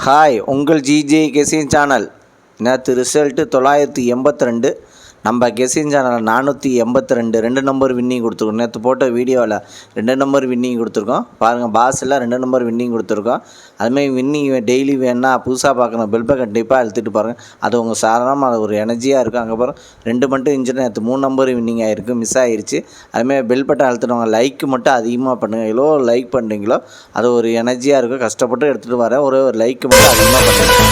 Hi, உங்கள் GJ கெசின் channel. நேற்று result 982. நம்ம கெசின் சேனலில் 482 2 நம்பர் வின்னிங் கொடுத்துருக்கோம். நேற்று போட்ட வீடியோவில் 2 நம்பர் வின்னிங் கொடுத்துருக்கோம். பாருங்கள், பாஸில் 2 நம்பர் வின்னிங் கொடுத்துருக்கோம். அதுமாதிரி வின்னிங் டெய்லி வேணுன்னா புதுசாக பார்க்கணும், பெல்பை கண்டிப்பாக அழுத்திட்டு பாருங்கள். அது உங்கள் சாதாரணமாக அது ஒரு எனர்ஜியாக இருக்கும். அங்கே அப்புறம் 2 மட்டும் இருந்துச்சுன்னா நேற்று 3 நம்பர் வின்னிங் ஆகிருக்கு, மிஸ் ஆகிருச்சு. அதுமாதிரி பெல் பட்டன் அழுத்தினவங்க லைக் மட்டும் அதிகமாக பண்ணுங்கள். எவ்வளோ லைக் பண்ணுறீங்களோ அது ஒரு எனர்ஜியாக இருக்கும். கஷ்டப்பட்டு எடுத்துகிட்டு வரேன், ஒரு லைக் மட்டும் அதிகமாக பண்ணுங்கள்.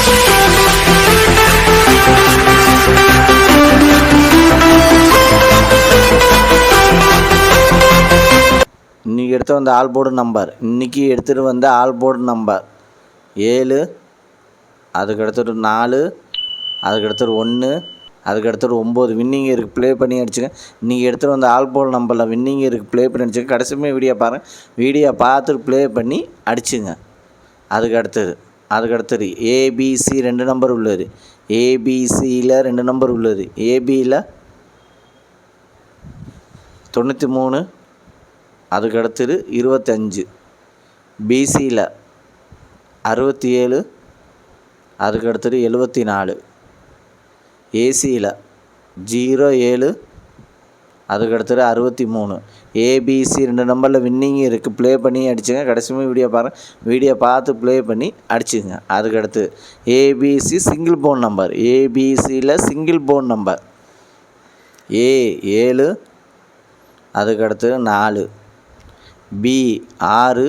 இன்றைக்கி எடுத்து வந்த ஆல் போர்டு நம்பர், இன்றைக்கி எடுத்துகிட்டு வந்த ஆல் போர்டு நம்பர் 7, அதுக்கடுத்துட்டு 4, அதுக்கடுத்துட்டு 1, அதுக்கடுத்துட்டு 9 வின்னிங் இருக்குது. ப்ளே பண்ணி அடிச்சுங்க. இன்றைக்கி எடுத்துகிட்டு வந்த ஆல் போர்டு நம்பரில் வின்னிங் இருக்குது, ப்ளே பண்ணி அடிச்சுங்க. கடைசியுமே வீடியோ பாருங்கள், வீடியோ பார்த்துட்டு ப்ளே பண்ணி அடிச்சுங்க. அதுக்கடுத்தது ஏபிசி 2 நம்பர் உள்ளது. ஏபிசியில் 2 நம்பர் உள்ளது. ஏபியில் 93, அதுக்கடுத்தது 25, பிசியில் 67, அதுக்கடுத்தது 74, ஏசியில் 07, அதுக்கடுத்தது 63. ஏபிசி 2 நம்பரில் வின்னிங் இருக்குது, ப்ளே பண்ணி அடிச்சுங்க. கடைசியுமே வீடியோ பாருங்கள், வீடியோ பார்த்து ப்ளே பண்ணி அடிச்சுங்க. அதுக்கடுத்து ஏபிசி சிங்கிள் போன் நம்பர். ஏபிசியில் சிங்கிள் போன் நம்பர் ஏ 7, அதுக்கடுத்தது 4, பி 6,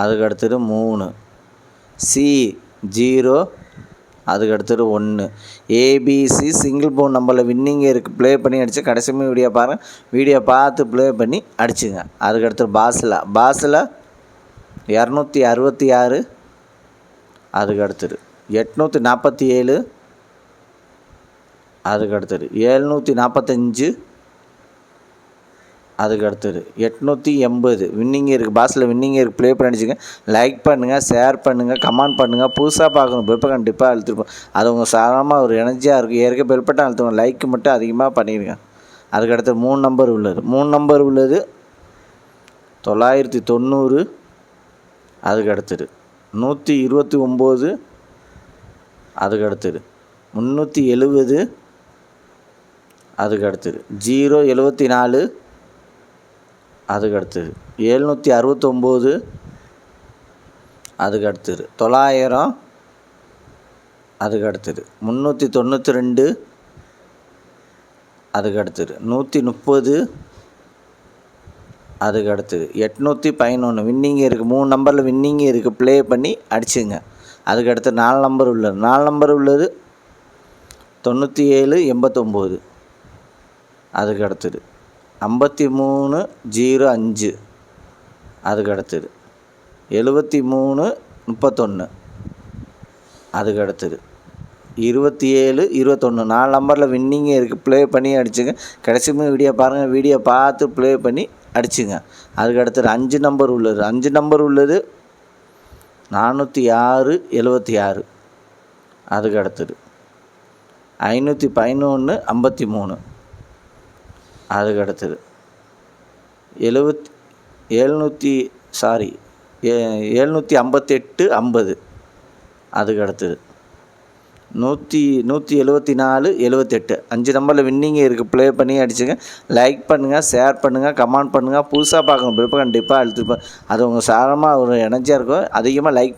அதுக்கடுத்தது 3, சி 0, அதுக்கடுத்தது 1. ஏபிசி சிங்கிள் போன் நம்பரில் வின்னிங் இருக்குது, ப்ளே பண்ணி அடிச்சு. கடைசியுமே வீடியோ பாருங்கள், வீடியோ பார்த்து ப்ளே பண்ணி அடிச்சுங்க. அதுக்கடுத்து பாஸில் 266, அதுக்கடுத்தது 847, அதுக்கடுத்தது 745, அதுக்கடுத்தது 880 வின்னிங் இருக்குது. பாஸில் வின்னிங் இருக்குது, ப்ளே பண்ணி அடிச்சுங்க. லைக் பண்ணுங்கள், ஷேர் பண்ணுங்கள், கமெண்ட் பண்ணுங்கள். புதுசாக பார்க்கணும், பெல்பை கண்டிப்பாக அழுத்திருப்போம். அது உங்கள் சாதாரணமாக ஒரு எனர்ஜியாக இருக்கும். ஏற்கனவே பெல்பட்டை அழுத்துவோம், லைக் மட்டும் அதிகமாக பண்ணிடுங்க. அதுக்கடுத்து 3 நம்பர் உள்ளது. 3 நம்பர் உள்ளது 990, அதுக்கடுத்தது 129, அதுக்கடுத்தது 370, அதுக்கடுத்தது 074, அதுக்கடுத்தது 769, அதுக்கடுத்தது 900, அதுக்கடுத்தது 392, அதுக்கடுத்தது 130, அதுக்கடுத்தது 811 வின்னிங் இருக்குது. 3 நம்பரில் வின்னிங் இருக்குது, ப்ளே பண்ணி அடிச்சுங்க. அதுக்கடுத்து 4 நம்பர் உள்ளது. 4 நம்பர் உள்ளது 9789, அதுக்கடுத்தது 5305, அதுக்கடுத்தது 7331, அதுக்கடுத்தது 2721. 4 நம்பரில் வின்னிங் இருக்குது, ப்ளே பண்ணி அடிச்சுங்க. கடைசியுமே வீடியோ பாருங்கள், வீடியோ பார்த்து ப்ளே பண்ணி அடிச்சுங்க. அதுக்கடுத்தது 5 நம்பர் உள்ளது. 5 நம்பர் உள்ளது 40676, அதுக்கடுத்தது 511 53, அதுக்கடுத்தது 758 50, அதுக்கடுத்தது 174 78. 5 நம்பரில் வின்னிங் இருக்குது, ப்ளே பண்ணி அடிச்சுங்க. லைக் பண்ணுங்கள், ஷேர் பண்ணுங்கள், கமெண்ட் பண்ணுங்கள். புதுசாக பார்க்கணும், பெல்பை கண்டிப்பாக அழுத்திருப்பேன். அது உங்கள் சாதாரணமாக ஒரு எனர்ஜியாக இருக்கும். அதிகமாக லைக் பண்ணி